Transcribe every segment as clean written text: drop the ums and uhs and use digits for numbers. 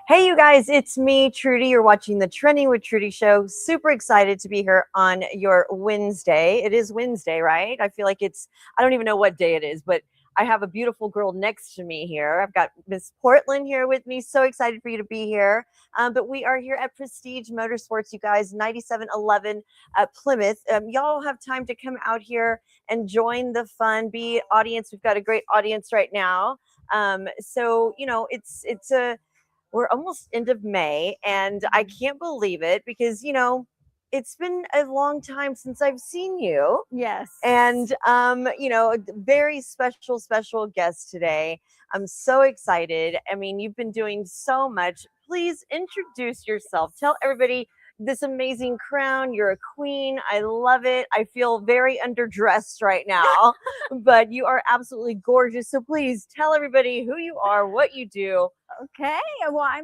Hey, you guys, it's me, Trudy. You're watching the Trending with Trudy show. Super excited to be here on your Wednesday. It is Wednesday, right? I feel like I don't even know what day it is, but I have a beautiful girl next to me here. I've got Miss Portland here with me. So excited for you to be here. But we are here at Prestige Motorsports, you guys, 9711 Plymouth. Y'all have time to come out here and join the fun, be audience. We've got a great audience right now. We're almost end of May, and I can't believe it because, it's been a long time since I've seen you. Yes. And, a very special guest today. I'm so excited. I mean, you've been doing so much. Please introduce yourself. Tell everybody this amazing crown. You're a queen. I love it. I feel very underdressed right now, but you are absolutely gorgeous. So please tell everybody who you are, what you do. Okay. Well, I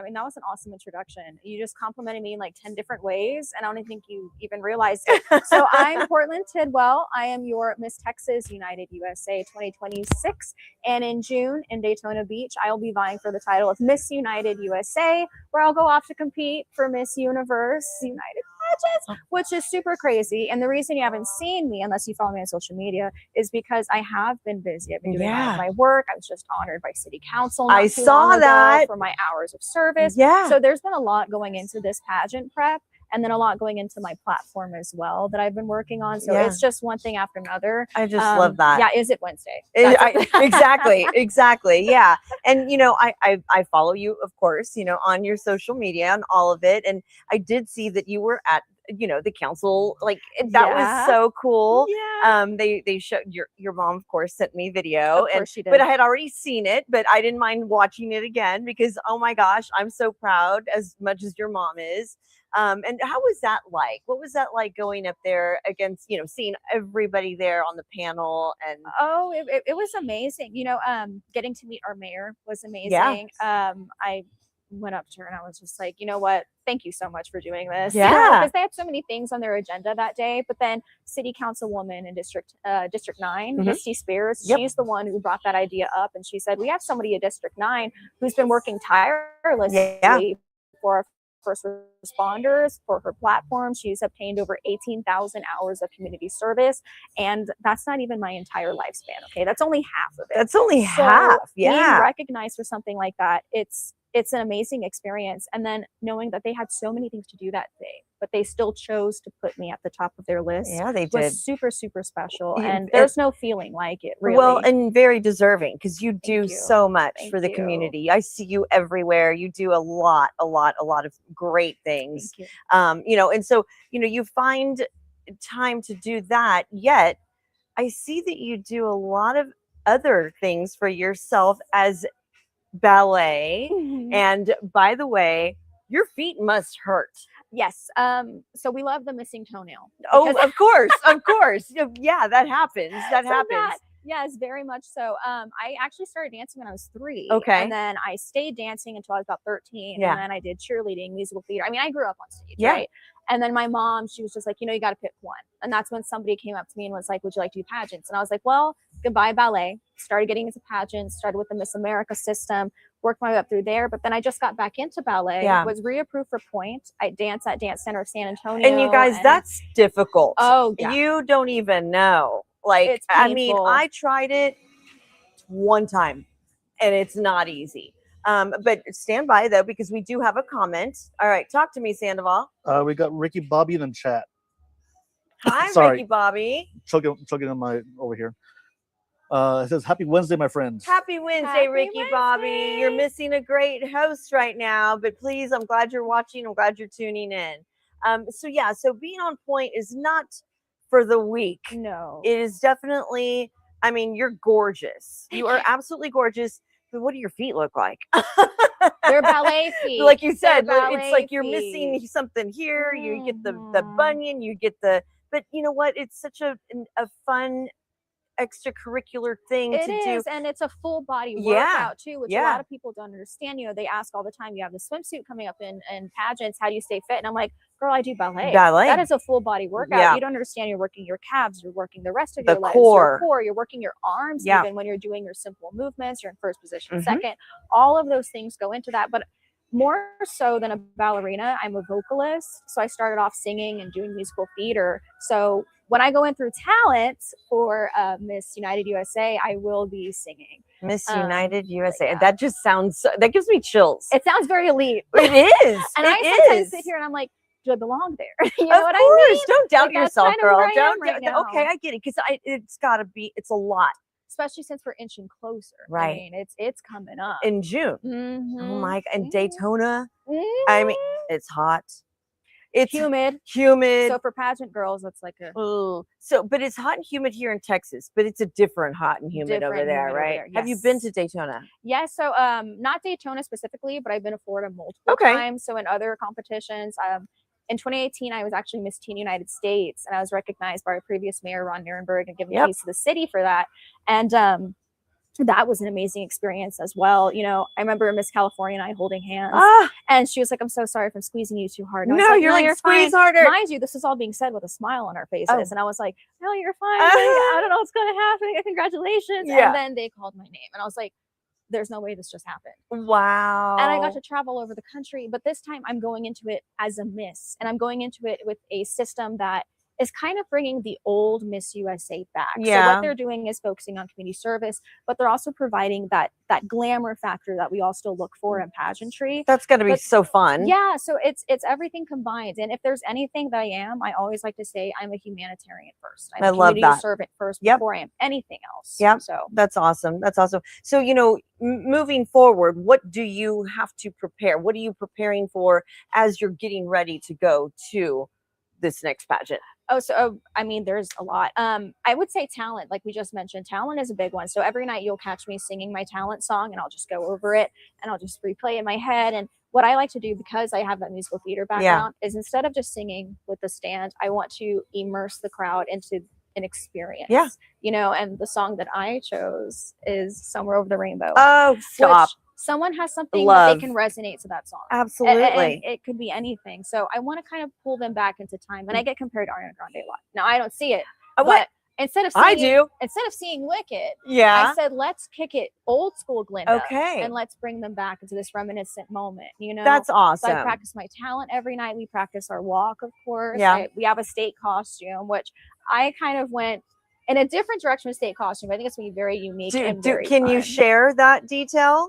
mean, that was an awesome introduction. You just complimented me in like 10 different ways, and I don't think you even realized it. So I'm Portland Tidwell. I am your Miss Texas United USA 2026. And in June in Daytona Beach, I will be vying for the title of Miss United USA, where I'll go off to compete for Miss Universe United Pageants, which is super crazy. And the reason you haven't seen me, unless you follow me on social media, is because I have been busy. I've been doing my work. I was just honored by City Council. I saw that for my hours of service. Yeah. So there's been a lot going into this pageant prep, and then a lot going into my platform as well that I've been working on. So it's just one thing after another. I just love that. Yeah. Is it Wednesday? Exactly. Yeah. And, I follow you, of course, on your social media and all of it. And I did see that you were at, the council, like that was so cool. Yeah. They showed your mom, of course, sent me video, Of course she did. but I had already seen it, but I didn't mind watching it again because, oh my gosh, I'm so proud as much as your mom is. And how was that like? What was that like going up there against, seeing everybody there on the panel? And it was amazing. Getting to meet our mayor was amazing. Yeah. I went up to her and I was just like, you know what? Thank you so much for doing this. Yeah. Because they had so many things on their agenda that day. But then City Councilwoman in District 9, Misty Spurs, she's the one who brought that idea up. And she said, we have somebody at District 9 who's been working tirelessly for our first responders, for her platform. She's obtained over 18,000 hours of community service, and that's not even my entire lifespan. Okay, that's only half of it. That's only half. Yeah, being recognized for something like that, it's an amazing experience. And then knowing that they had so many things to do that day, but they still chose to put me at the top of their list. Yeah, they did. Was super special, and there's no feeling like it, really. Well, and very deserving, because you do so much for the community. I see you everywhere. You do a lot of great things. And so you find time to do that. Yet I see that you do a lot of other things for yourself as ballet. And by the way, your feet must hurt. Yes. So we love the missing toenail. Oh, of course. Yeah, that happens. Yes, very much so. I actually started dancing when I was 3. Okay. And then I stayed dancing until I was about 13. Yeah. And then I did cheerleading, musical theater. I mean, I grew up on stage, right? And then my mom, she was just like, you got to pick one. And that's when somebody came up to me and was like, would you like to do pageants? And I was like, well, goodbye ballet. Started getting into pageants, started with the Miss America system, worked my way up through there. But then I just got back into ballet, was reapproved for Point. I danced at Dance Center of San Antonio. And you guys, that's difficult. Oh, yeah. You don't even know. Like, I mean, I tried it one time and it's not easy. But stand by though, because we do have a comment. All right, talk to me, Sandoval. We got Ricky Bobby in the chat. Hi, Ricky Bobby. Chugging on my over here. It says, "Happy Wednesday, my friends." Happy Wednesday, Ricky Bobby. You're missing a great host right now, but please, I'm glad you're watching. I'm glad you're tuning in. So being on point is not for the weak. No, it is definitely. I mean, you're gorgeous. You are absolutely gorgeous. But what do your feet look like? They're ballet feet. Like you said, it's like you're missing something here. You get the bunion, you get but you know what? It's such a fun extracurricular thing to do. And it's a full body workout too, which a lot of people don't understand. They ask all the time, you have the swimsuit coming up in pageants, how do you stay fit? And I'm like, girl, I do ballet. That is a full body workout. You don't understand. You're working your calves, you're working the rest of your legs, your core, you're working your arms, even when you're doing your simple movements, you're in first position, second. All of those things go into that. But more so than a ballerina, I'm a vocalist. So I started off singing and doing musical theater. So when I go in through talent for Miss United USA, I will be singing. Miss United USA. yeah. That just sounds, that gives me chills. It sounds very elite. It is. And it I sometimes is. sit here and I'm like, do I belong there? You know Of what I course. mean? Don't doubt Like, that's yourself, kind of girl. where I am Don't right doubt. now. Okay, I get it. Because it's got to be, it's a lot. Especially since we're inching closer. Right. I mean, it's coming up. In June. Mhm. Oh my, and Mhm. Daytona. Mhm. I mean, it's hot. It's humid. Humid. So for pageant girls, that's like a but it's hot and humid here in Texas, but it's a different hot and humid over Different there, humid over right? there, Have you been yes. to Daytona? yeah. So not Daytona specifically, but I've been to Florida multiple Okay. times. So in other competitions, in 2018, I was actually Miss Teen United States, and I was recognized by our previous mayor, Ron Nirenberg, and given keys to the city for that. And that was an amazing experience as well. You know, I remember Miss California and I holding hands, and she was like, "I'm so sorry if I'm squeezing you too hard." And I was like, you're like, squeeze fine. harder. Mind you, this is all being said with a smile on our faces, and I was like, "No, you're fine. Like, I don't know what's going to happen. Congratulations!" And then they called my name, and I was like, "There's no way this just happened." Wow. And I got to travel over the country, but this time I'm going into it as a miss, and I'm going into it with a system that is kind of bringing the old Miss USA back. So what they're doing is focusing on community service, but they're also providing that glamour factor that we all still look for in pageantry. That's going to be so fun. Yeah, so it's everything combined. And if there's anything that I am, I always like to say I'm a humanitarian first. I'm a community servant first before I am anything else. Yeah, so that's awesome. That's awesome. So, you know, moving forward, what do you have to prepare? What are you preparing for as you're getting ready to go to this next pageant? I mean, there's a lot. I would say talent, like we just mentioned, talent is a big one. So every night you'll catch me singing my talent song, and I'll just go over it and I'll just replay it in my head. And what I like to do, because I have that musical theater background, is instead of just singing with the stand, I want to immerse the crowd into an experience. Yeah. You know, and the song that I chose is Somewhere Over the Rainbow. Oh, stop. Someone has something that they can resonate to that song. Absolutely. And it could be anything. So I want to kind of pull them back into time. And I get compared to Ariana Grande a lot. Now I don't see it. But instead of seeing Wicked, I said, let's kick it old school Glinda. Okay. And let's bring them back into this reminiscent moment. You know? That's awesome. So I practice my talent every night. We practice our walk, of course. Yeah. We have a state costume, which I kind of went in a different direction with state costume. I think it's going to be very unique and very Can fun. you share that detail?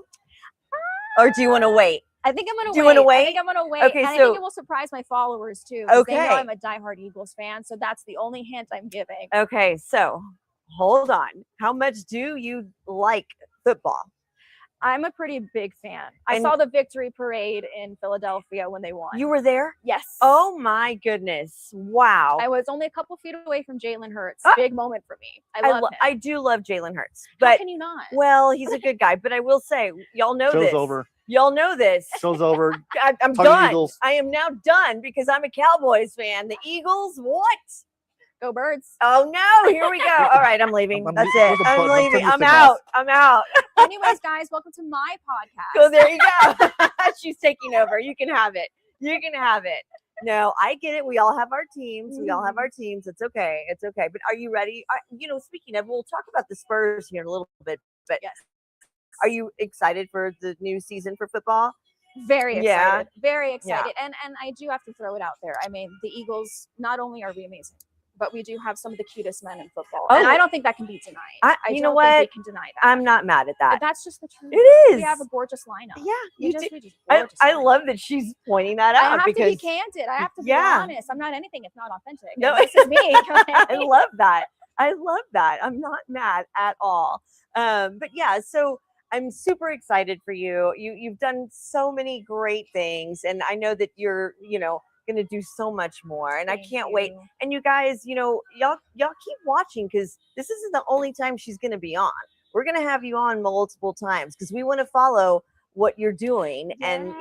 Or do you want to wait? I think I'm gonna wait. Do you want to wait? I think I'm gonna wait. Okay, and I think it will surprise my followers too. Okay. They know I'm a diehard Eagles fan, so that's the only hint I'm giving. Okay, so hold on. How much do you like football? I'm a pretty big fan. I saw the victory parade in Philadelphia when they won. You were there? Yes. Oh my goodness. Wow. I was only a couple feet away from Jalen Hurts. Big moment for me. I love him. I do love Jalen Hurts. How But can you not? well, he's a good guy. But I will say, y'all know Show's this. over. Y'all know this. Show's over. I'm done. Eagles. I am now done because I'm a Cowboys fan. The Eagles, what? Go Birds. Oh no, here we go. All right, I'm leaving. That's it. I'm leaving. I'm out. I'm out. Anyways, guys, welcome to my podcast. So there you go. She's taking over. You can have it. You can have it. No, I get it. We all have our teams. We all have our teams. It's okay. It's okay. But are you ready? You know, speaking of, we'll talk about the Spurs here in a little bit. But yes, are you excited for the new season for football? Very excited. Yeah. Very excited. And I do have to throw it out there. I mean, the Eagles, not only are we amazing, but we do have some of the cutest men in football. And I don't think that can be denied. You know what? We can deny that. I'm not mad at that. But that's just the truth. It is. We have a gorgeous lineup. Yeah, we just I love that she's pointing that out. I have because, to be candid. I have to be honest. I'm not anything if not authentic. No, this is me. I love that. I love that. I'm not mad at all. But yeah, so I'm super excited for you. You've done so many great things, and I know that you're, going to do so much more, and I can't wait. And you guys, y'all keep watching, because this isn't the only time she's going to be on. We're going to have you on multiple times because we want to follow what you're doing. Yes. And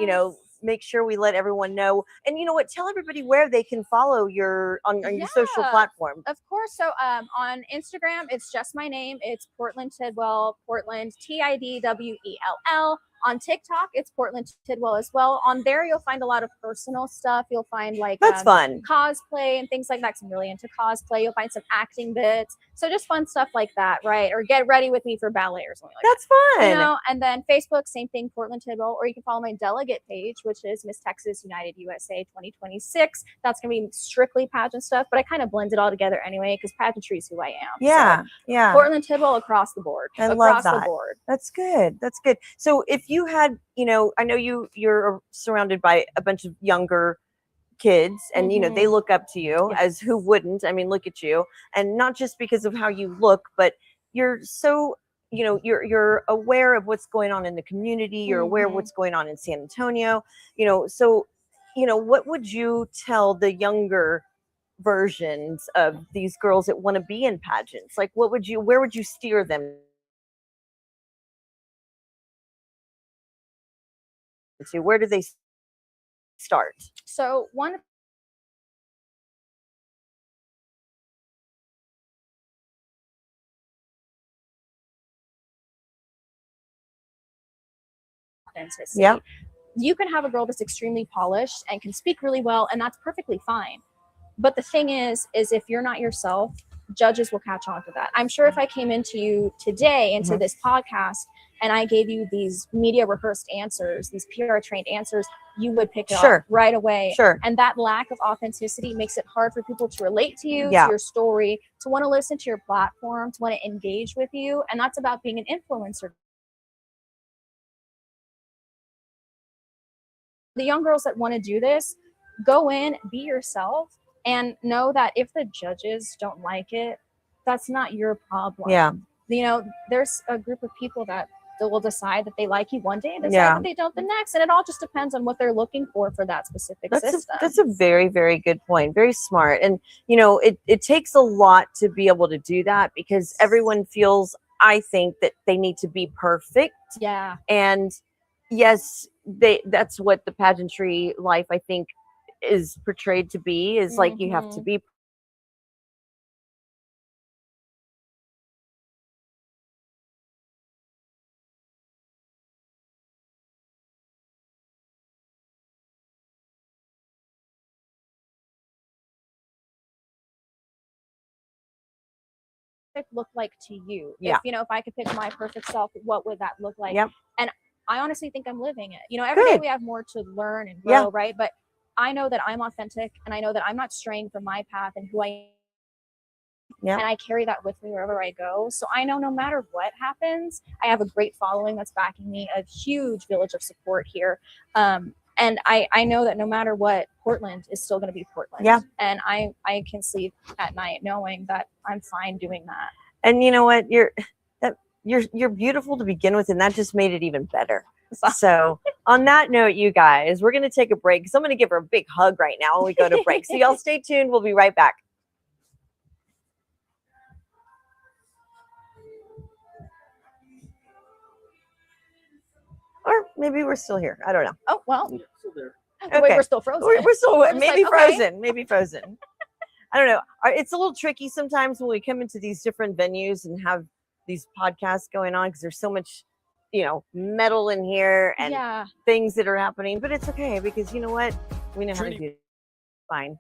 make sure we let everyone know. And you know what, tell everybody where they can follow your on your social platform. Of course. So on Instagram, it's just my name. It's Portland Tidwell, Portland Tidwell. On TikTok, it's Portland Tidwell as well. On there, you'll find a lot of personal stuff. You'll find like That's fun. cosplay and things like that. 'Cause I'm really into cosplay. You'll find some acting bits. So just fun stuff like that, right? Or get ready with me for ballet or something like That's that. fun. You know, and then Facebook, same thing, Portland Tidwell. Or you can follow my delegate page, which is Miss Texas United USA 2026. That's going to be strictly pageant stuff, but I kind of blend it all together anyway because pageantry is who I am. Yeah, So, yeah. Portland Tidwell across the board. I love across that. the board. That's good. That's good. So if you had, you know, I know you're surrounded by a bunch of younger kids and you know they look up to you, Yes. as who wouldn't. I mean, look at you. And not just because of how you look, but you're so, you know, you're aware of what's going on in the community, you're aware of what's going on in San Antonio, you know. So, you know, what would you tell the younger versions of these girls that want to be in pageants? Like, where would you steer them to? Where do they start? So one authenticity. Yeah. You can have a girl that's extremely polished and can speak really well, and that's perfectly fine. But the thing is if you're not yourself, judges will catch on to that. I'm sure if I came into you today, into this podcast, and I gave you these media rehearsed answers, these PR trained answers, you would pick it up right away. Sure. And that lack of authenticity makes it hard for people to relate to you, to your story, to want to listen to your platform, to want to engage with you. And that's about being an influencer. The young girls that want to do this, go in, be yourself, and know that if the judges don't like it, that's not your problem. Yeah. You know, there's a group of people that will decide that they like you one day and decide that they don't the next. And it all just depends on what they're looking for that specific system. That's a very, very good point. Very smart. And, you know, it takes a lot to be able to do that because everyone feels, I think, that they need to be perfect. Yeah. And yes, that's what the pageantry life, I think, is portrayed to be, is like you have to be look like to you? Yeah. If, you know, if I could pick my perfect self, what would that look like? Yep. And I honestly think I'm living it. You know, every day we have more to learn and grow, right? But I know that I'm authentic and I know that I'm not straying from my path and who I am. Yeah. And I carry that with me wherever I go. So I know no matter what happens, I have a great following that's backing me, a huge village of support here. And I know that no matter what, Portland is still going to be Portland. Yeah. And I can sleep at night knowing that I'm fine doing that. And you know what? You're beautiful to begin with, and that just made it even better. So on that note, you guys, we're going to take a break because I'm going to give her a big hug right now when we go to break. So y'all stay tuned. We'll be right back. Or maybe we're still here. I don't know. Oh, well. Still there. Okay. Wait, we're still frozen. We're still maybe like, frozen. Maybe frozen. I don't know. It's a little tricky sometimes when we come into these different venues and have these podcasts going on because there's so much, you know, metal in here and things that are happening. But it's okay because you know what? We know how to do it. Fine.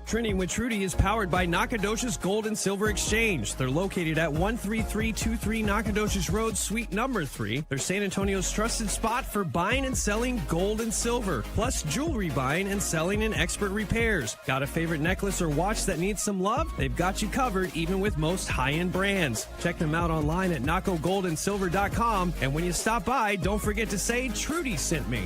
Trending with Trudy is powered by Nacogdoches Gold and Silver Exchange. They're located at 13323 Nacogdoches Road, Suite number 3. They're San Antonio's trusted spot for buying and selling gold and silver, plus jewelry buying and selling and expert repairs. Got a favorite necklace or watch that needs some love? They've got you covered, even with most high-end brands. Check them out online at nacogoldensilver.com. And when you stop by, don't forget to say Trudy sent me.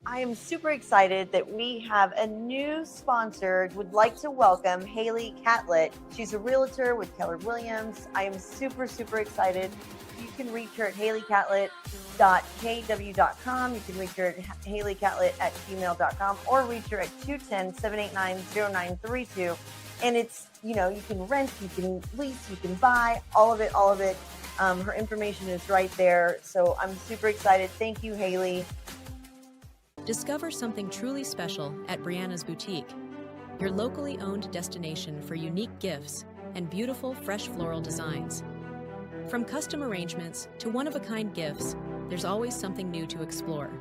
I am super excited that we have a new sponsor. Would like to welcome Haley Catlett. She's a realtor with Keller Williams. I am super, super excited. You can reach her at haleycatlett.kw.com. You can reach her at haleycatlett@gmail.com or reach her at 210-789-0932. And it's, you know, you can rent, you can lease, you can buy, all of it, all of it. Her information is right there. So I'm super excited. Thank you, Haley. Discover something truly special at Brianna's Boutique, your locally owned destination for unique gifts and beautiful fresh floral designs. From custom arrangements to one-of-a-kind gifts, there's always something new to explore.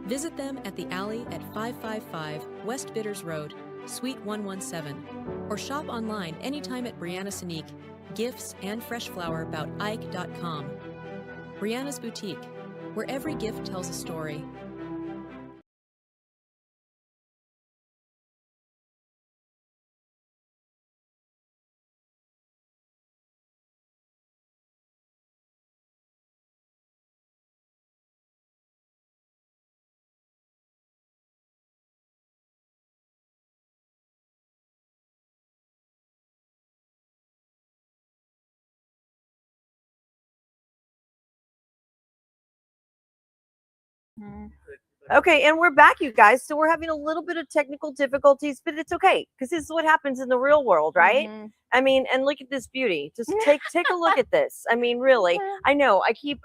Visit them at the alley at 555 West Bitters Road, Suite 117, or shop online anytime at Brianna Sonique, gifts and fresh flower about Ike.com. Brianna's Boutique, where every gift tells a story. Okay, and we're back, you guys. So we're having a little bit of technical difficulties, but it's okay because this is what happens in the real world, right? I mean, and look at this beauty. Just take a look at this. I mean, really. I know. I keep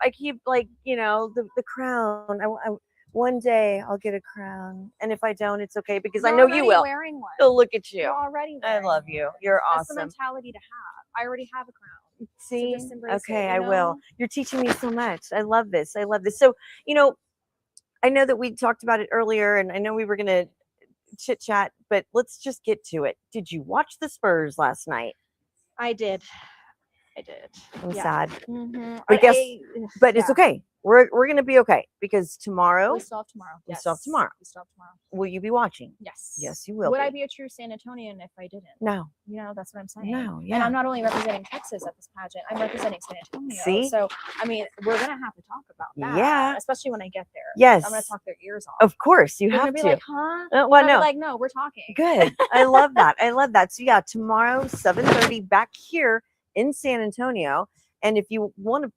like, you know, the crown. One day I'll get a crown, and if I don't, it's okay because You're I know you already will. Wearing one. Oh, look at you. You're already I wearing love you. You're That's the awesome. mentality to have. I already have a crown. See? So just embrace Okay, it, I you will. know? You're teaching me so much. I love this. I love this. So, you know, I know that we talked about it earlier, and I know we were going to chit chat, but let's just get to it. Did you watch the Spurs last night? I did. I'm Yeah. sad, Mm-hmm. but but it's yeah. okay. We're going to be okay because tomorrow We still have tomorrow. We still have tomorrow. We still have tomorrow. will you be watching? Yes. Yes, you will. Would be. I be a true San Antonian if I didn't? No. You know, that's what I'm saying. No. And Yeah. I'm not only representing Texas at this pageant, I'm representing San Antonio. See? So, I mean, we're going to have to talk about that. Yeah. Especially when I get there. Yes. I'm going to talk their ears off. Of course, you They're have gonna be to. like, huh? Well, And I'll no. be like, no, we're talking. Good. I love that. I love that. So yeah, tomorrow 7:30 back here in San Antonio, and if you want a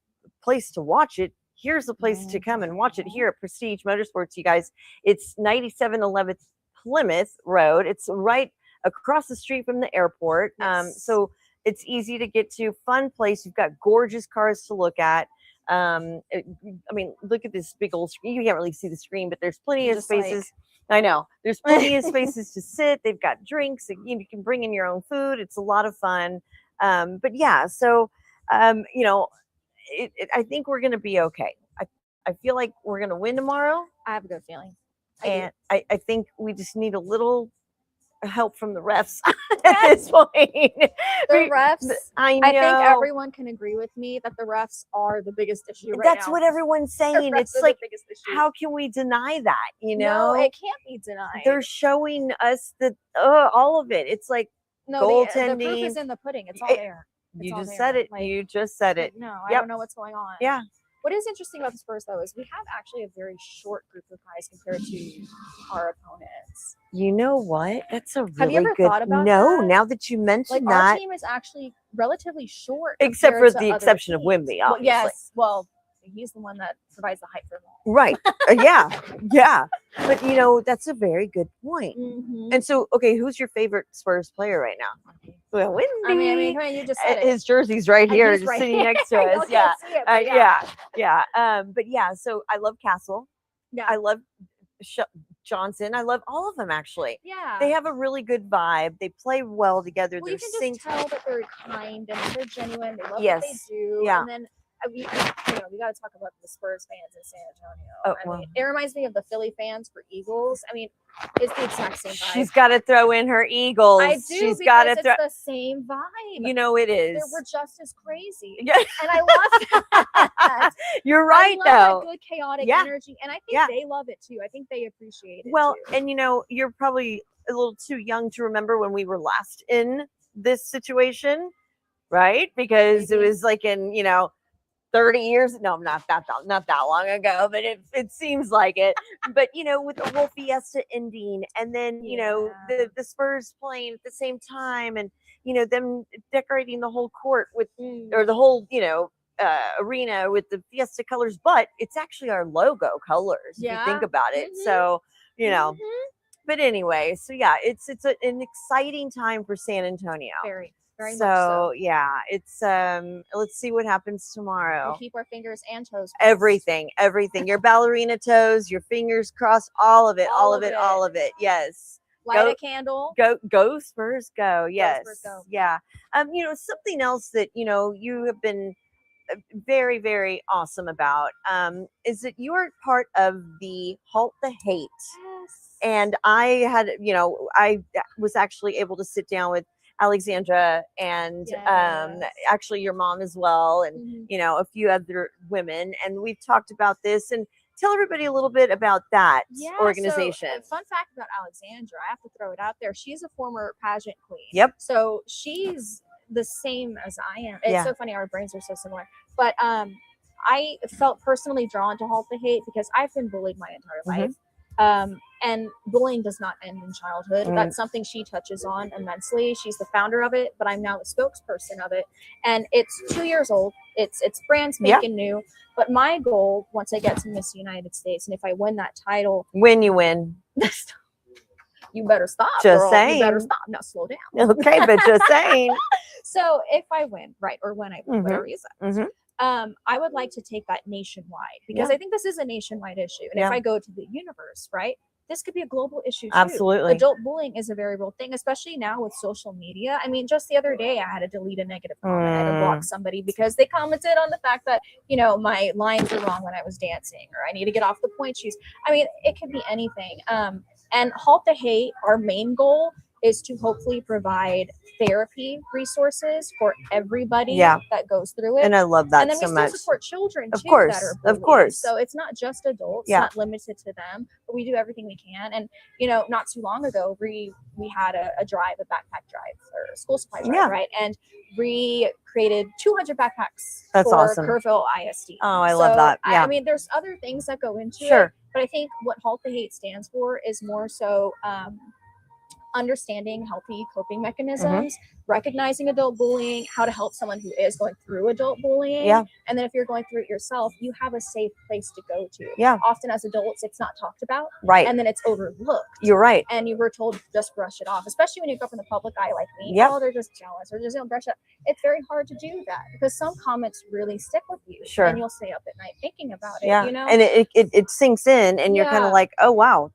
place to watch it, here's a place to come and watch it here at Prestige Motorsports, you guys. It's 9711 Plymouth Road. It's right across the street from the airport. Yes. So it's easy to get to. Fun place. You've got gorgeous cars to look at. I mean, look at this big old screen. You can't really see the screen, but there's plenty of Just like- spaces. I know. There's plenty of spaces to sit. They've got drinks. You can bring in your own food. It's a lot of fun. But yeah, so, you know, I think we're going to be okay. I feel like we're going to win tomorrow. I have a good feeling. And I think we just need a little help from the refs at this point. The refs, I know. I think everyone can agree with me that the refs are the biggest issue right That's now. what everyone's saying. Refs It's are the like, biggest issue. how can we deny that? You know, No, it can't be denied. they're showing us all of it. It's like no, the proof goaltending. is in the pudding. It's all It- there. It's you all just there. said it. Like, You just said it. No, I Yep. don't know what's going on. Yeah. What is interesting about the Spurs, though, is we have actually a very short group of guys compared to our opponents. You know what? That's a really Have you ever good. thought about no, that? now that you mentioned Like, our that, team is actually relatively short. except for compared to the other exception of teams. Wemby, Well, obviously. yes. Well, he's the one that provides the hype for them all. Right. Yeah. Yeah. But you know, that's a very good point. Mm-hmm. And so, okay, who's your favorite Spurs player right now? Well, Wemby. I mean, come on, you just said it. His jersey's right here, He's just right sitting here. next to Y'all us. Yeah. can't see it, but Yeah. But yeah, so I love Castle. Yeah. I love Johnson. I love all of them actually. Yeah. They have a really good vibe. They play well together. Well, They're you can just tell that they're kind and they're genuine. They love what they Yes. do. Yeah. And then we got to talk about the Spurs fans in San Antonio. Oh, I well. mean, it reminds me of the Philly fans for Eagles. I mean, it's the exact same vibe. She's got to throw in her Eagles. I do She's got because to throw. it's the same vibe. You know it is. We're just as crazy. Yeah. And I love that. You're right I love though. that good chaotic Yeah. energy. And I think Yeah. they love it too. I think they appreciate it Well, too. and you know, you're probably a little too young to remember when we were last in this situation, right? Because it Maybe. was like in, 30 years. No, not that long ago, but it seems like it. But with the whole Fiesta ending, and then Yeah. the Spurs playing at the same time, and them decorating the whole court with or the whole arena with the Fiesta colors, but it's actually our logo colors if you think Yeah. about it. Mhm. So Mhm. but anyway, so yeah, it's an exciting time for San Antonio. Very much So so. yeah, it's let's see what happens tomorrow. We'll keep our fingers and toes crossed. Everything, your ballerina toes, your fingers crossed, all of it. Yes. Light a candle. Go Spurs, go. Yes. Spurs, go. Yeah. Something else that you have been very, very awesome about is that you are part of the Halt the Hate. Yes. And I had, I was actually able to sit down with Alexandra and Yes. actually your mom as well, and Mhm. a few other women, and we've talked about this. And tell everybody a little bit about that Yeah, organization. so fun fact about Alexandra, I have to throw it out there. She's a former pageant queen. Yep. So she's the same as I am. It's Yeah. so funny, our brains are so similar. But I felt personally drawn to Halt the Hate because I've been bullied my entire life. And bullying does not end in childhood. That's something she touches on immensely. She's the founder of it, but I'm now the spokesperson of it. And it's 2 years old. It's brand spanking new. But my goal, once I get to Miss United States, and if I win that title, When you win. you better stop. Just girl. saying. You better stop. Now slow down. Okay, but just saying. So if I win, right, or when I win, whatever you said, Mhm. I would like to take that nationwide because I think this is a nationwide issue. And if I go to the universe, right, this could be a global issue too. Absolutely. Adult bullying is a very real thing, especially now with social media. I mean, just the other day, I had to delete a negative comment. I had to block somebody because they commented on the fact that, my lines were wrong when I was dancing, or I need to get off the point shoes. I mean, it could be anything. And Halt the Hate, our main goal is to hopefully provide therapy resources for everybody that goes through it. And I love that and then so we much. still support children Of too course, that are of bullied. course. So it's not just adults, not limited to them, but we do everything we can. And not too long ago, we had a drive, a backpack drive or a school supply drive, right? And we created 200 backpacks That's for awesome. Kerrville ISD. Oh, I love that. Yeah. I mean, there's other things that go into it, but I think what Halt the Hate stands for is more so understanding healthy coping mechanisms, recognizing adult bullying, how to help someone who is going through adult bullying. And then if you're going through it yourself, you have a safe place to go to. Often as adults, it's not talked about. Right. And then it's overlooked. You're right. And you were told to just brush it off, especially when you go up in the public eye like me. Oh, they're just jealous or just don't brush it. It's very hard to do that because some comments really stick with you. Sure. And you'll stay up at night thinking about it, And it sinks in and you're kind of like, oh, wow,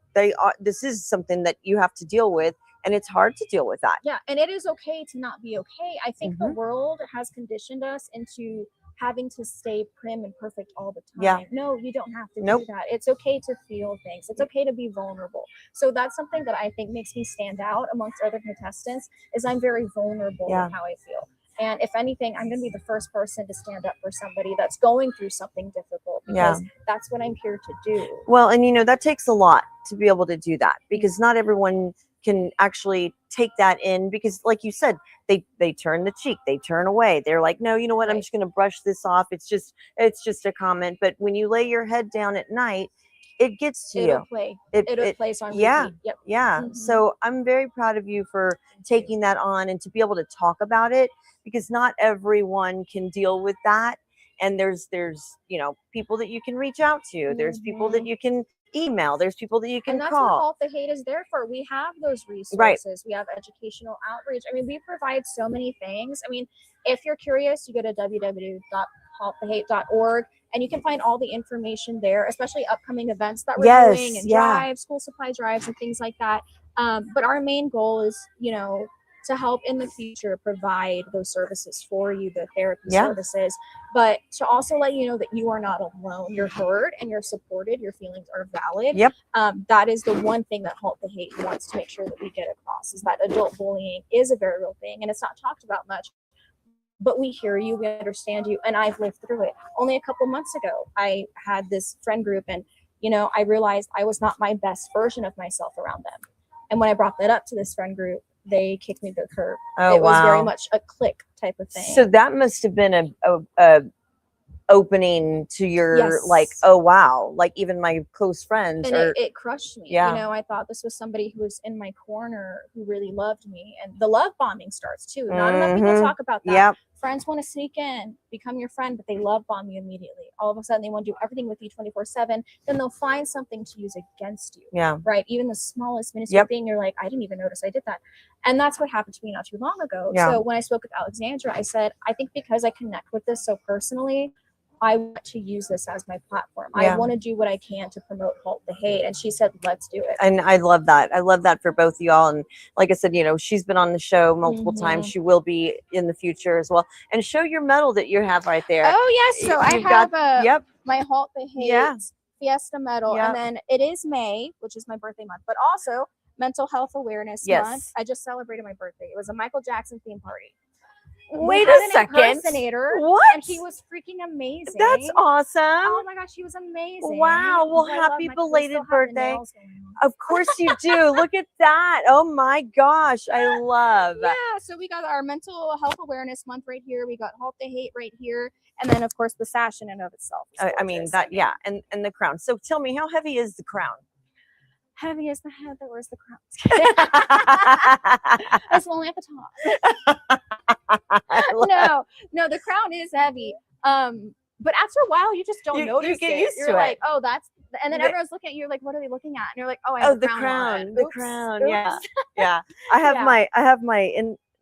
this is something that you have to deal with. And it's hard to deal with that. Yeah, and it is okay to not be okay. I think the world has conditioned us into having to stay prim and perfect all the time. No, you don't have to do that. It's okay to feel things. It's okay to be vulnerable. So that's something that I think makes me stand out amongst other contestants is I'm very vulnerable with how I feel. And if anything, I'm going to be the first person to stand up for somebody that's going through something difficult because that's what I'm here to do. Well, and that takes a lot to be able to do that because not everyone can actually take that in because like you said, they turn the cheek, they turn away. They're like, no, you know what? I'm just going to brush this off. It's just a comment. But when you lay your head down at night, it gets to It'll you. play. It plays on repeat. Yep. Yeah. So I'm very proud of you for taking that on and to be able to talk about it because not everyone can deal with that. And there's people that you can reach out to. There's people that you can email. There's people that you can and that's call. what Halt the Hate is there for. We have those resources. We have educational outreach. I mean, we provide so many things. I mean, if you're curious, you go to www.haltthehate.org and you can find all the information there, especially upcoming events that we're doing and drives, school supply drives and things like that. But our main goal is, to help in the future provide those services for you, the therapy services, but to also let you know that you are not alone. You're heard and you're supported. Your feelings are valid. That is the one thing that Halt the Hate wants to make sure that we get across is that adult bullying is a very real thing and it's not talked about much. But we hear you, we understand you, and I've lived through it. Only a couple months ago, I had this friend group and, I realized I was not my best version of myself around them. And when I brought that up to this friend group, they kicked me to the curb. It was very much a click type of thing. So that must have been a opening to your like, oh wow, like even my close friends. And it crushed me. I thought this was somebody who was in my corner who really loved me. And the love bombing starts too. Not enough people talk about that. Friends want to sneak in, become your friend, but they love bomb you immediately. All of a sudden they want to do everything with you 24/7. Then they'll find something to use against you. Right. Even the smallest minuscule thing, you're like, I didn't even notice I did that. And that's what happened to me not too long ago. So when I spoke with Alexandra, I said, I think because I connect with this so personally, I want to use this as my platform. Yeah. I want to do what I can to promote Halt the Hate. And she said, let's do it. And I love that. I love that for both of y'all. And like I said, you know, she's been on the show multiple times. She will be in the future as well. And show your medal that you have right there. Oh, yes. So I You've have yep. my Halt the Hate Fiesta medal. Yep. And then it is May, which is my birthday month, but also Mental Health Awareness Month. I just celebrated my birthday. It was a Michael Jackson theme party. Wait a second. Impersonator, what? And he was freaking amazing. That's awesome. Oh my gosh, he was amazing. Wow. Well, I love happy my- we belated still have the birthday. nails going on. Of course you do. Look at that. Oh my gosh. I love Yeah, so we got our Mental Health Awareness Month right here. We got Halt the Hate right here. And then, of course, the sash in and of itself. is I mean, gorgeous. that, yeah. And the crown. So tell me, how heavy is the crown? Heavy as the head that wears the crown. It's only at the top. No, the crown is heavy. But after a while, you just don't notice you get it. used You're to like, it. oh, that's, and then The- everyone's looking at you like, what are they looking at? And you're like, oh, I have the crown crown. on. The Oops, crown. oops. Yeah. Yeah. I have Yeah. my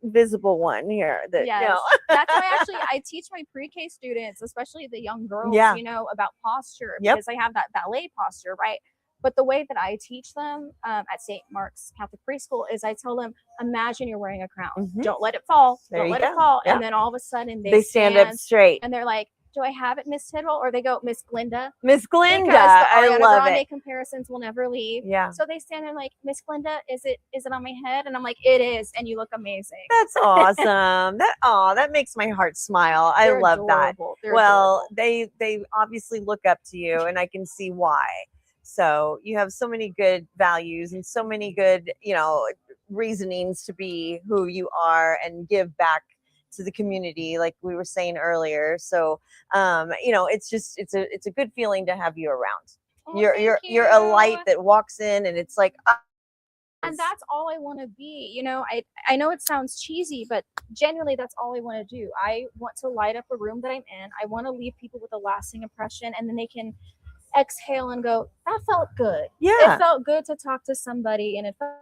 invisible one here that Yes. you know. That's why actually I teach my pre-K students, especially the young girls, Yeah. you know, about posture Yep. because I have that ballet posture, right? But the way that I teach them at St. Mark's Catholic Preschool is I tell them, imagine you're wearing a crown. Mhm. Don't let it fall. There Don't you let go. it fall. Yeah. And then all of a sudden They stand up straight. and they're like, do I have it, Miss Tidwell? Or they go, Miss Glinda. Miss Glinda. Because the I Ariana love Grande it. comparisons will never leave. Yeah. So they stand there like, Miss Glinda, is it on my head? And I'm like, it is, and you look amazing. That's awesome. That makes my heart smile. I They're love that. adorable. They're Well, adorable. they obviously look up to you, and I can see why. So you have so many good values and so many good, you know, reasonings to be who you are and give back to the community, like we were saying earlier. So, you know, it's a good feeling to have you around. Oh, You're a light that walks in, and it's like, and that's all I want to be. You know, I know it sounds cheesy, but genuinely that's all I want to do. I want to light up a room that I'm in. I want to leave people with a lasting impression, and then they can exhale and go, that felt good. yeah. It felt good to talk to somebody, and it felt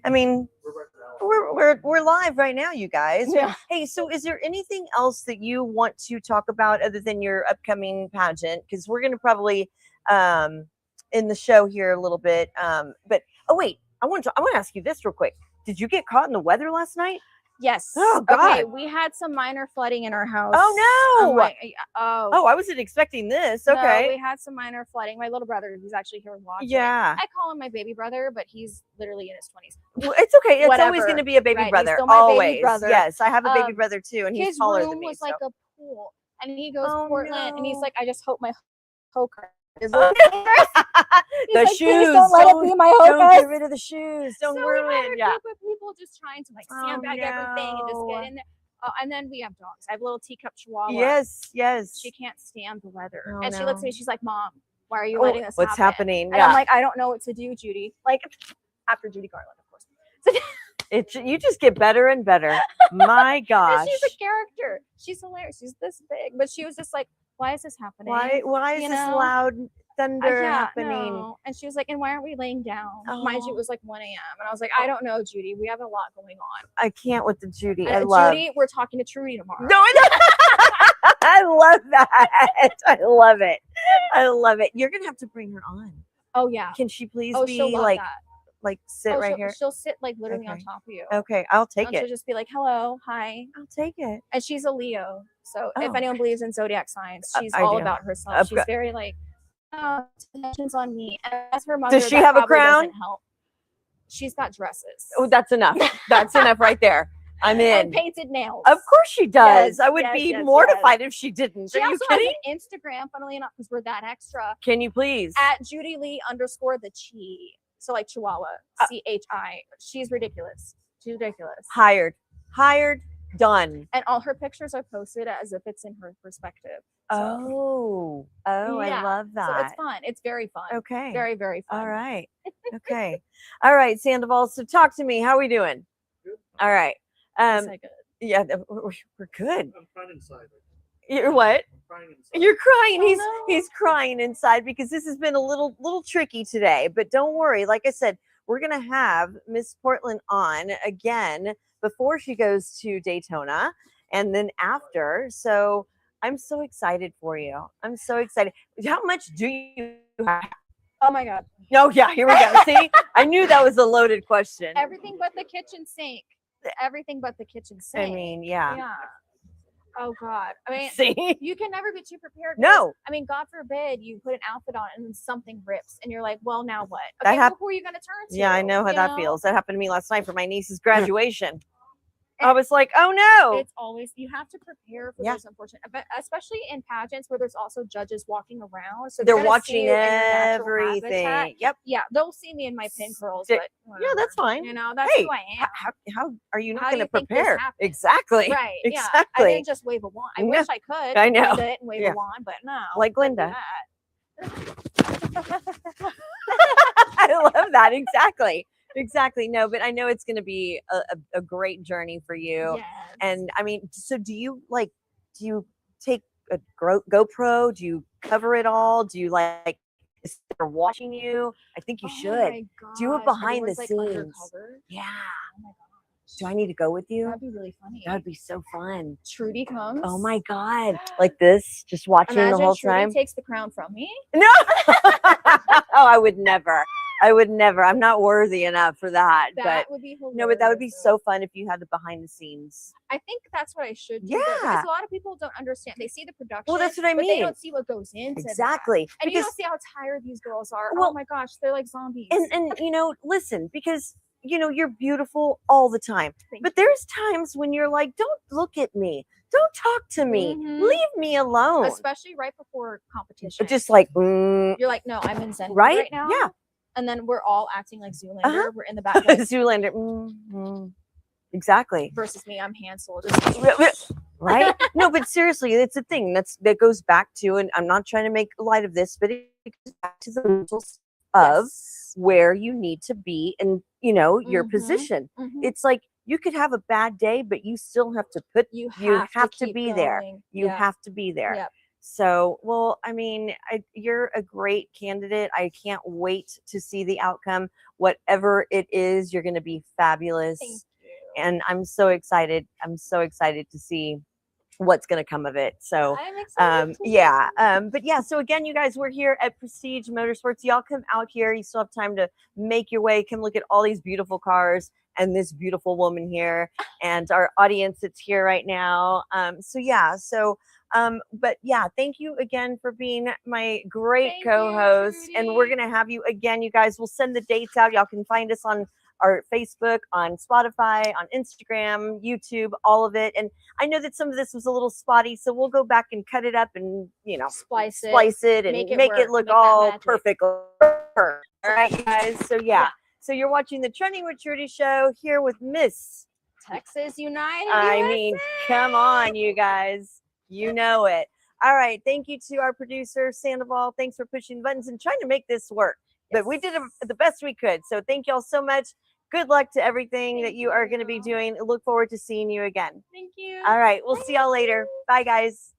I mean, we're live right now, you guys. Yeah. Hey, so is there anything else that you want to talk about other than your upcoming pageant? Because we're gonna probably in the show here a little bit. But oh wait, I want to ask you this real quick. Did you get caught in the weather last night? yes. Oh, Okay, God. we had some minor flooding in our house. Oh no! I'm like, oh. Oh, I wasn't expecting this. No, Okay. we had some minor flooding. My little brother, who's actually here watching. Yeah. I call him my baby brother, but he's literally in his 20s. Well, it's okay. It's always Whatever. going to be a baby Right, he's brother. still my baby Always. brother. Yes, I have a baby Um, brother too, and he's His taller room than me. was like so. a pool. And he goes, Oh, Portland, and he's no. like, I just hope my poker is Oh, He's the like, shoes. "Please don't let it be my Don't Hokas." get rid of the shoes. Don't So we ruin. had a Yeah. group of people just trying to like Oh, sandbag everything and just no. get in there. And then we have dogs. I have a little teacup chihuahua. Yes. Yes. She can't stand the weather. Oh, and she looks at no. me, she's like, Mom, why are you Oh, letting this what's happen? happening? And Yeah. I'm like, I don't know what to do, Judy. Like, after Judy Garland, of course. You just get better and better. My And gosh. she's a character. She's hilarious. She's this big. But she was just like, why is this happening? Why is you this know? loud thunder Yeah, happening? no. And she was like, and why aren't we laying down? Mind you, it was like 1 a.m. And I was like, I don't know, Judy. We have a lot going on. I can't with the Judy. I And love. Judy, we're talking to Trudy tomorrow. No, I love that. I love it. I love it. You're gonna have to bring her on. Oh, yeah. Can she please Oh, be she'll love like that. sit Oh, right she'll, here? she'll sit like literally on Okay. top of you. Okay, I'll take And she'll it. just be like, hello, hi. I'll take it. And she's a Leo. So if Oh. anyone believes in zodiac signs, she's I all do. about herself. I've She's got- very like, oh, attention's on me. And as her mother, Does she that have a probably crown? doesn't help. She's got dresses. Oh, that's enough. That's enough right there. I'm And in. painted nails. Of course she does. Yes, I would yes, be yes, mortified if she didn't. She Are you also kidding? has an Instagram, funnily enough, because we're that extra. Can you please? At JudyLee_the_chi. So like Chihuahua. CHI. She's ridiculous. She's ridiculous. Hired. Done. And all her pictures are posted as if it's in her perspective. So, I yeah. love that. So it's fun. It's very fun. Okay. Very, very fun. All right. Okay. All right, Sandoval. So talk to me. How are we doing? Good. All right. Is that good? Yeah, we're good. I'm crying inside. You're what? I'm crying inside. You're crying. Oh, He's crying inside because this has been a little tricky today. But don't worry. Like I said, we're gonna have Miss Portland on again before she goes to Daytona and then after. So I'm so excited for you. I'm so excited. How much do you have? Oh my God. Oh yeah, here we go. See, I knew that was a loaded question. Everything but the kitchen sink. Everything but the kitchen sink. I mean, yeah. Yeah. Oh God. I mean, See? you can never be too prepared. No. because, I mean, God forbid you put an outfit on and then something rips and you're like, well, now what? That Okay, hap- well, who are you going to turn to? Yeah, I know how You that feels. That happened to me last night for my niece's graduation. I was like, oh no. It's always, you have to prepare for Yeah. those unfortunate, but especially in pageants where there's also judges walking around. So They're gonna see watching you in your natural everything. habitat. Yep. Yeah, they'll see me in my pin curls, Stick- but Yeah, that's whatever. fine. You know, that's Hey, who I am. how are you not How do going to you think this prepare? happened? Exactly. Right. Yeah. I Exactly. didn't just wave a wand. I No, wish I could. I know. Bend it and wave Yeah. a wand, but no. Like couldn't do Linda. that. I love that. Exactly. Exactly. No, but I know it's going to be a great journey for you. Yes. And I mean, so do you take a GoPro? Do you cover it all? Do you like, is there watching you? I think you Oh should. my Do it gosh, behind the everyone's, like, scenes. undercover. Yeah. Oh my gosh. Do I need to go with you? That'd be really funny. That would be so fun. Trudy comes. Oh my God. Like this, just watching Imagine the whole Trudy time. takes the crown from me. No. Oh, I would never. I'm not worthy enough for that. That But would be hilarious. no, but that would be though. so fun if you had the behind the scenes. I think that's what I should do. though, Yeah. Because a lot of people don't understand. They see the production. that's what I But they mean. don't see what goes into that. Exactly. And you Because don't see how tired these girls are. Well- Oh my gosh, they're like zombies. and listen, because you're beautiful all the time. Thank But you. there's times when you're like, don't look at me. Don't talk to me. Mhm. Leave me alone. Especially right before competition. Just like, You're like, no, I'm in Zen mode Right? right now. Yeah. And then we're all acting like Zoolander. Uh-huh. We're in the back like, Zoolander. Exactly. versus me. I'm Hansel. Just Right? No, but seriously, it's a thing that goes back to, and I'm not trying to make light of this, but it goes back to the mental of Yes. where you need to be in, your Mhm. position. Mhm. It's like you could have a bad day, but you still have to You have to keep be there. going. You Yeah. have to be there. Yep. So, well, I mean, you're a great candidate. I can't wait to see the outcome. Whatever it is, you're going to be fabulous. Thank you. And I'm so excited. I'm so excited to see what's going to come of it. So, I'm excited. too. yeah. But yeah, so again, you guys, we're here at Prestige Motorsports. Y'all come out here. You still have time to make your way. Come look at all these beautiful cars and this beautiful woman here and our audience that's here right now. But yeah, thank you again for being my great Thank you, co-host. And we're Trudy. going to have you again, you guys. We'll send the dates out. Y'all can find us on our Facebook, on Spotify, on Instagram, YouTube, all of it. And I know that some of this was a little spotty, so we'll go back and cut it up and, Splice it. splice it and make make it it work, look make that all magic. perfect. All right, you guys. So yeah. So you're watching the Trending with Trudy show here with Miss. Texas United. I USA. mean, come on, you guys. You know it. All right. Thank you to our producer, Sandoval. Thanks for pushing the buttons and trying to make this work. But we did the best we could. So thank y'all so much. Good luck to everything that Thank you are going to be you. doing. Look forward to seeing you again. Thank you. All right. We'll see y'all later. Bye, guys.